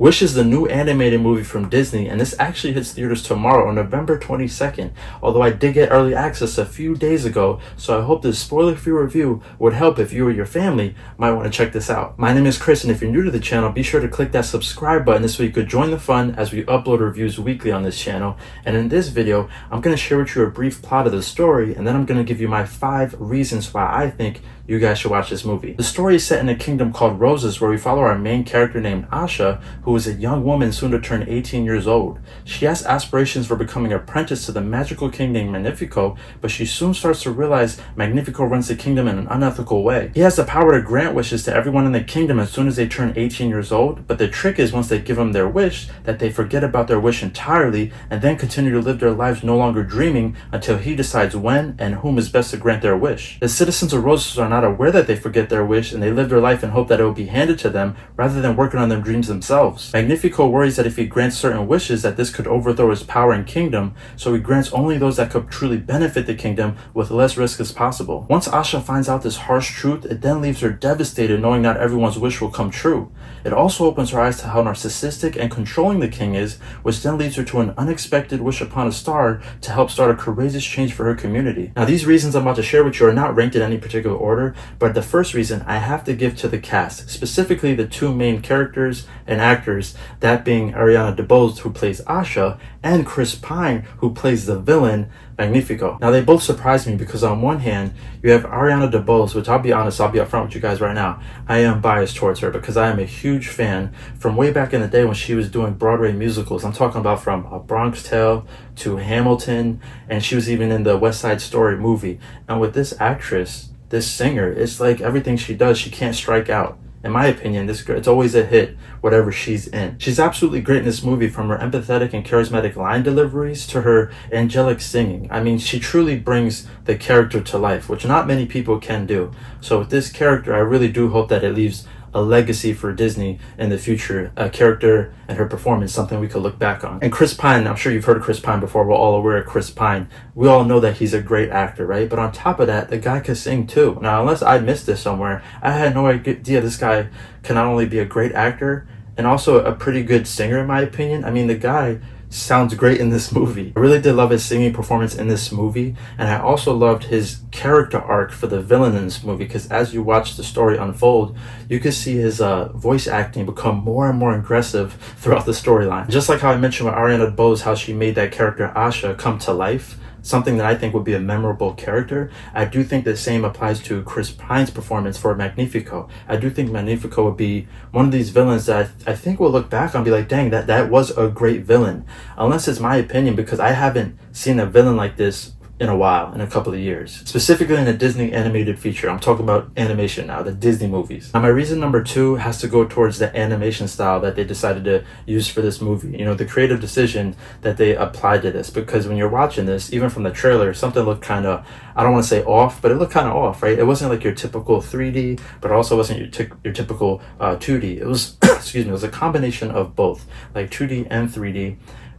Wish is the new animated movie from Disney, and this actually hits theaters tomorrow on November 22nd, although I did get early access a few days ago, so I hope this spoiler-free review would help if you or your family might want to check this out. My name is Chris, and if you're new to the channel, be sure to click that subscribe button so you could join the fun as we upload reviews weekly on this channel. And in this video, I'm going to share with you a brief plot of the story, and then I'm going to give you my 5 reasons why I think you guys should watch this movie. The story is set in a kingdom called Roses, where we follow our main character named Asha, who is a young woman soon to turn 18 years old. She has aspirations for becoming apprenticed to the magical king named Magnifico, but she soon starts to realize Magnifico runs the kingdom in an unethical way. He has the power to grant wishes to everyone in the kingdom as soon as they turn 18 years old, but the trick is once they give him their wish, that they forget about their wish entirely and then continue to live their lives no longer dreaming until he decides when and whom is best to grant their wish. The citizens of Roses are not aware that they forget their wish, and they live their life in hope that it will be handed to them rather than working on their dreams themselves. Magnifico worries that if he grants certain wishes that this could overthrow his power and kingdom, so he grants only those that could truly benefit the kingdom with less risk as possible. Once Asha finds out this harsh truth, it then leaves her devastated knowing not everyone's wish will come true. It also opens her eyes to how narcissistic and controlling the king is, which then leads her to an unexpected wish upon a star to help start a courageous change for her community. Now, these reasons I'm about to share with you are not ranked in any particular order, but the first reason I have to give to the cast, specifically the 2 main characters and actors, that being Ariana DeBose, who plays Asha, and Chris Pine, who plays the villain Magnifico. Now, they both surprised me because on one hand, you have Ariana DeBose, which I'll be honest, I'll be upfront with you guys right now. I am biased towards her because I am a huge fan from way back in the day when she was doing Broadway musicals. I'm talking about from A Bronx Tale to Hamilton, and she was even in the West Side Story movie. And with this actress, this singer, it's like everything she does, she can't strike out. In my opinion, this girl, it's always a hit, whatever she's in. She's absolutely great in this movie, from her empathetic and charismatic line deliveries to her angelic singing. I mean, she truly brings the character to life, which not many people can do. So with this character, I really do hope that it leaves a legacy for Disney in the future, a character and her performance, something we could look back on. And Chris Pine, I'm sure you've heard of Chris Pine before, we're all aware of Chris Pine. We all know that he's a great actor, right? But on top of that, the guy can sing too. Now, unless I missed this somewhere, I had no idea this guy can not only be a great actor and also a pretty good singer, in my opinion. I mean, the guy sounds great in this movie. I really did love his singing performance in this movie, and I also loved his character arc for the villain in this movie, because as you watch the story unfold, you could see his voice acting become more and more aggressive throughout the storyline. Just like how I mentioned with Ariana DeBose, how she made that character Asha come to life, something that I think would be a memorable character. I do think the same applies to Chris Pine's performance for Magnifico. I do think Magnifico would be one of these villains that I think we'll look back on and be like, dang, that was a great villain. Unless it's my opinion, because I haven't seen a villain like this in a while, in a couple of years. Specifically in a Disney animated feature. I'm talking about animation now, the Disney movies. Now, my reason number 2 has to go towards the animation style that they decided to use for this movie. You know, the creative decision that they applied to this, because when you're watching this, even from the trailer, something looked kind of, I don't want to say off, but it looked kind of off, right? It wasn't like your typical 3D, but also wasn't your typical 2D. It was, excuse me, it was a combination of both, like 2D and 3D.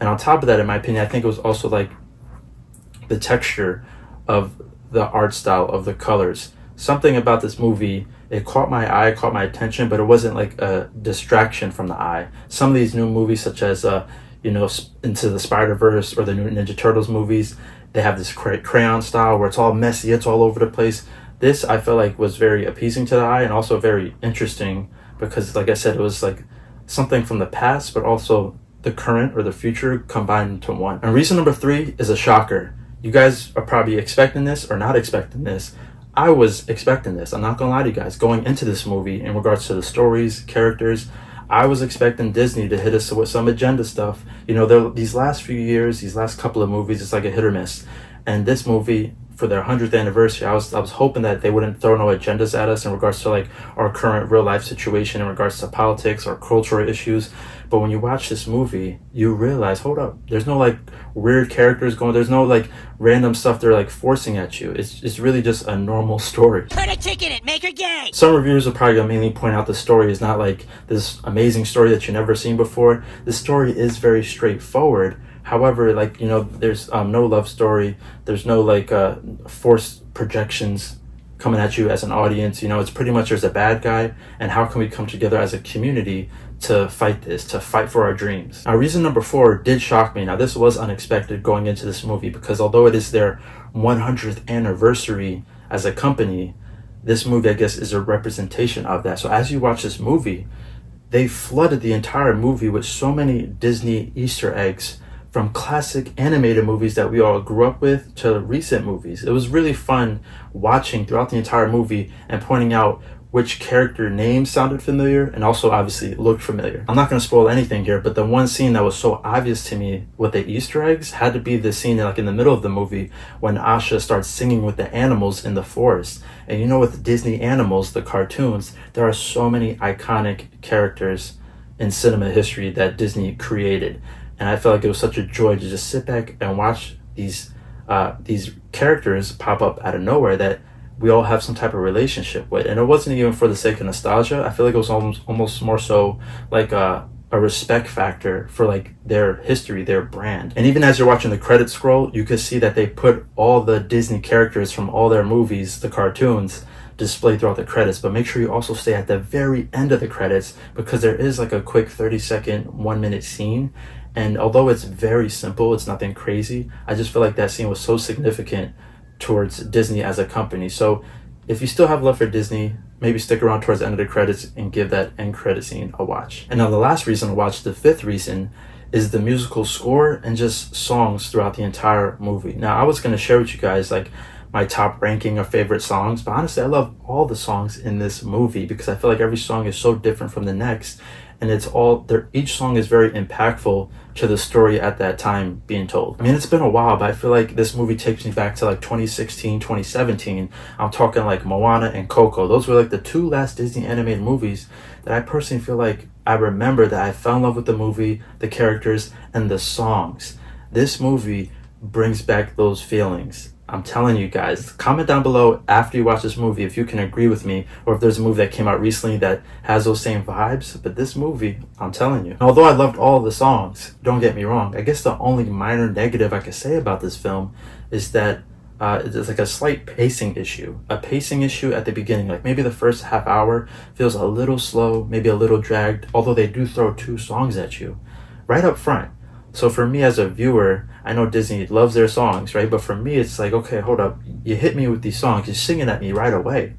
And on top of that, in my opinion, I think it was also like the texture of the art style of the colors. Something about this movie, it caught my eye, caught my attention, but it wasn't like a distraction from the eye. Some of these new movies, such as Into the Spider-Verse or the new Ninja Turtles movies, they have this crayon style where it's all messy, it's all over the place. This, I felt like, was very appeasing to the eye and also very interesting because, like I said, it was like something from the past, but also the current or the future combined into one. And reason number 3 is a shocker. You guys are probably expecting this or not expecting this. I was expecting this. I'm not gonna lie to you guys. Going into this movie, in regards to the stories, characters, I was expecting Disney to hit us with some agenda stuff. You know, these last few years, these last couple of movies, it's like a hit or miss. And this movie, for their 100th anniversary, I was hoping that they wouldn't throw no agendas at us in regards to like our current real life situation, in regards to politics or cultural issues. But when you watch this movie, you realize, hold up, there's no like weird characters going, there's no like random stuff they're like forcing at you. It's really just a normal story. Put a tick in it, make her gay! Some reviewers will probably mainly point out the story is not like this amazing story that you've never seen before. The story is very straightforward. However, like, you know, there's no love story. There's no like forced projections coming at you as an audience. You know, it's pretty much there's a bad guy, and how can we come together as a community to fight this, to fight for our dreams. Now, reason number 4 did shock me. Now, this was unexpected going into this movie because although it is their 100th anniversary as a company, this movie, I guess, is a representation of that. So as you watch this movie, they flooded the entire movie with so many Disney Easter eggs from classic animated movies that we all grew up with to recent movies. It was really fun watching throughout the entire movie and pointing out which character names sounded familiar and also obviously looked familiar. I'm not going to spoil anything here, but the one scene that was so obvious to me with the Easter eggs had to be the scene like in the middle of the movie when Asha starts singing with the animals in the forest. And you know, with Disney animals, the cartoons, there are so many iconic characters in cinema history that Disney created. And I felt like it was such a joy to just sit back and watch these characters pop up out of nowhere that we all have some type of relationship with. And it wasn't even for the sake of nostalgia. I feel like it was almost more so like a respect factor for like their history, their brand. And even as you're watching the credits scroll, you could see that they put all the Disney characters from all their movies, the cartoons, displayed throughout the credits. But make sure you also stay at the very end of the credits because there is like a quick 30-second, 1-minute scene. And although it's very simple, it's nothing crazy, I just feel like that scene was so significant towards Disney as a company. So if you still have love for Disney, maybe stick around towards the end of the credits and give that end credit scene a watch. And now the last reason to watch, the 5th reason, is the musical score and just songs throughout the entire movie. Now, I was going to share with you guys like my top ranking of favorite songs, but honestly, I love all the songs in this movie because I feel like every song is so different from the next, and it's all there. Each song is very impactful to the story at that time being told. I mean, it's been a while, but I feel like this movie takes me back to like 2016, 2017. I'm talking like Moana and Coco. Those were like the 2 last Disney animated movies that I personally feel like I remember that I fell in love with the movie, the characters, and the songs. This movie brings back those feelings. I'm telling you guys, comment down below after you watch this movie if you can agree with me or if there's a movie that came out recently that has those same vibes. But this movie, I'm telling you, although I loved all the songs, don't get me wrong, I guess the only minor negative I could say about this film is that it's like a slight pacing issue. A pacing issue at the beginning, like maybe the first half hour feels a little slow, maybe a little dragged, although they do throw 2 songs at you right up front. So for me as a viewer, I know Disney loves their songs, right? But for me, it's like, okay, hold up. You hit me with these songs. You're singing at me right away.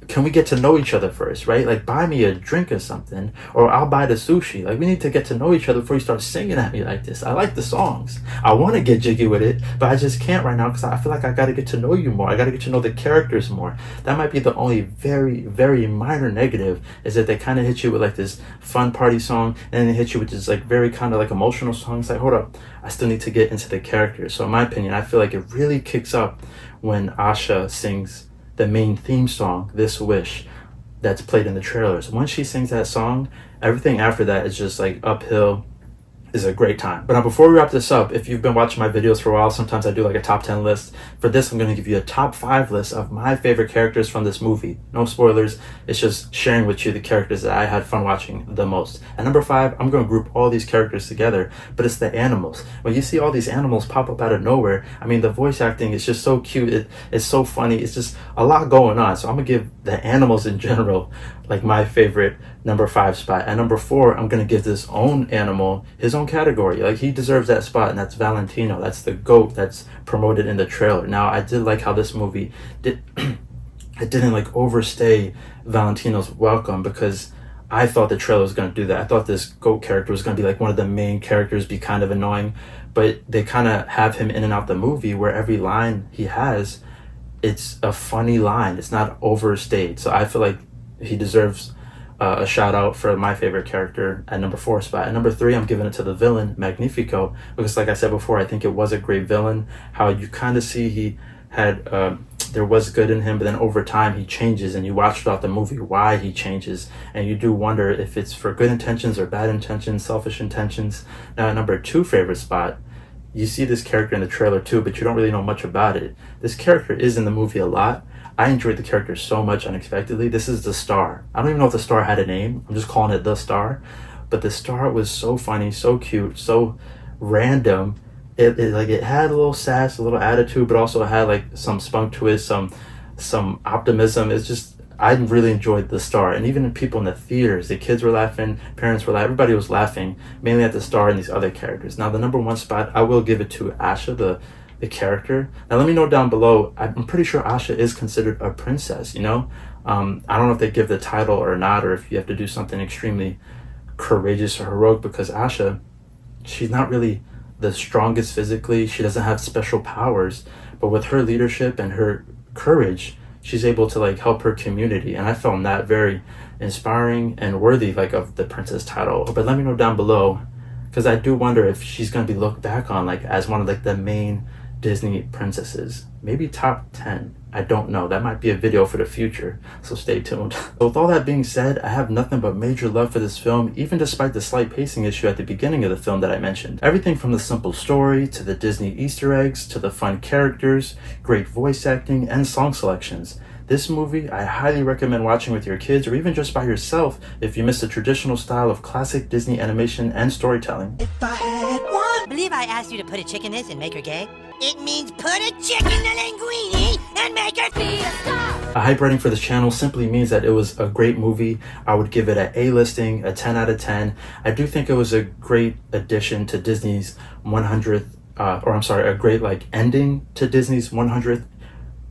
Can we get to know each other first, right? Like, buy me a drink or something, or I'll buy the sushi. Like, we need to get to know each other before you start singing at me like this. I like the songs. I want to get jiggy with it, but I just can't right now because I feel like I got to get to know you more. I got to get to know the characters more. That might be the only very, very minor negative, is that they kind of hit you with like this fun party song, and then they hit you with this like very kind of like emotional song. It's like, hold up, I still need to get into the characters. So in my opinion, I feel like it really kicks up when Asha sings the main theme song, This Wish, that's played in the trailers. Once she sings that song, everything after that is just like uphill. Is a great time. But now before we wrap this up, if you've been watching my videos for a while, sometimes I do like a top 10 list. For this, I'm going to give you a top 5 list of my favorite characters from this movie. No spoilers. It's just sharing with you the characters that I had fun watching the most. At number 5, I'm going to group all these characters together, but it's the animals. When you see all these animals pop up out of nowhere, I mean, the voice acting is just so cute. It's so funny. It's just a lot going on. So I'm going to give the animals in general like my favorite number 5 spot. At number 4, I'm going to give this own animal his own category. Like, he deserves that spot, and that's Valentino. That's the goat that's promoted in the trailer. Now, I did like how this movie did it didn't like overstay Valentino's welcome, because I thought the trailer was going to do that. I thought this goat character was going to be like one of the main characters, be kind of annoying, but they kind of have him in and out the movie where every line he has, it's a funny line. It's not overstayed. So I feel like he deserves a shout out for my favorite character at number 4 spot. At number 3, I'm giving it to the villain, Magnifico, because like I said before, I think it was a great villain. How you kind of see he had, there was good in him, but then over time he changes, and you watch throughout the movie why he changes, and you do wonder if it's for good intentions or bad intentions, selfish intentions. Now at number 2 favorite spot, you see this character in the trailer too, but you don't really know much about it. This character is in the movie a lot. I enjoyed the character so much unexpectedly. This is the Star. I don't even know if the Star had a name. I'm just calling it the Star. But the Star was so funny, so cute, so random. It had a little sass, a little attitude, but also had like some spunk to it, some optimism. It's just, I really enjoyed The Star, and even the people in the theaters, the kids were laughing, parents were laughing, everybody was laughing, mainly at The Star and these other characters. Now, the number one spot, I will give it to Asha, the character. Now, let me know down below. I'm pretty sure Asha is considered a princess, you know? I don't know if they give the title or not, or if you have to do something extremely courageous or heroic, because Asha, she's not really the strongest physically. She doesn't have special powers, but with her leadership and her courage, she's able to like help her community, and I found that very inspiring and worthy like of the princess title. But let me know down below, because I do wonder if she's going to be looked back on like as one of like the main Disney princesses, maybe top 10. I don't know. That might be a video for the future, so stay tuned. So with all that being said, I have nothing but major love for this film, even despite the slight pacing issue at the beginning of the film that I mentioned. Everything from the simple story, to the Disney Easter eggs, to the fun characters, great voice acting, and song selections. This movie, I highly recommend watching with your kids, or even just by yourself if you miss the traditional style of classic Disney animation and storytelling. If I had one... Believe I asked you to put a chick in this and make her gay? It means put a chick in the linguine and make her be a star! A hype rating for this channel simply means that it was a great movie. I would give it an A listing, a 10 out of 10. I do think it was a great addition to Disney's 100th, a great like ending to Disney's 100th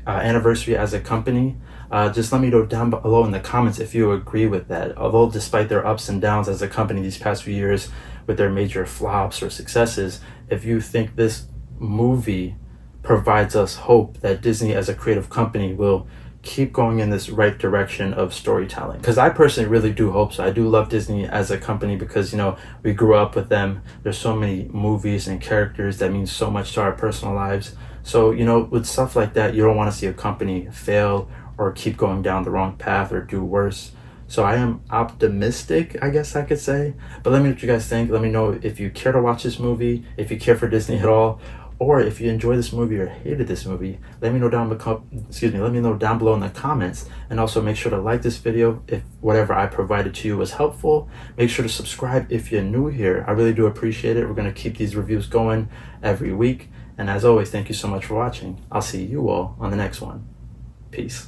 anniversary as a company. Just let me know down below in the comments if you agree with that. Although despite their ups and downs as a company these past few years with their major flops or successes, if you think this movie provides us hope that Disney as a creative company will keep going in this right direction of storytelling. Because I personally really do hope so. I do love Disney as a company because, you know, we grew up with them. There's so many movies and characters that mean so much to our personal lives. So, you know, with stuff like that, you don't want to see a company fail or keep going down the wrong path or do worse. So I am optimistic, I guess I could say. But let me know what you guys think. Let me know if you care to watch this movie, if you care for Disney at all, or if you enjoyed this movie or hated this movie. Let me know down below in the comments. And also make sure to like this video if whatever I provided to you was helpful. Make sure to subscribe if you're new here. I really do appreciate it. We're going to keep these reviews going every week. And as always, thank you so much for watching. I'll see you all on the next one. Peace.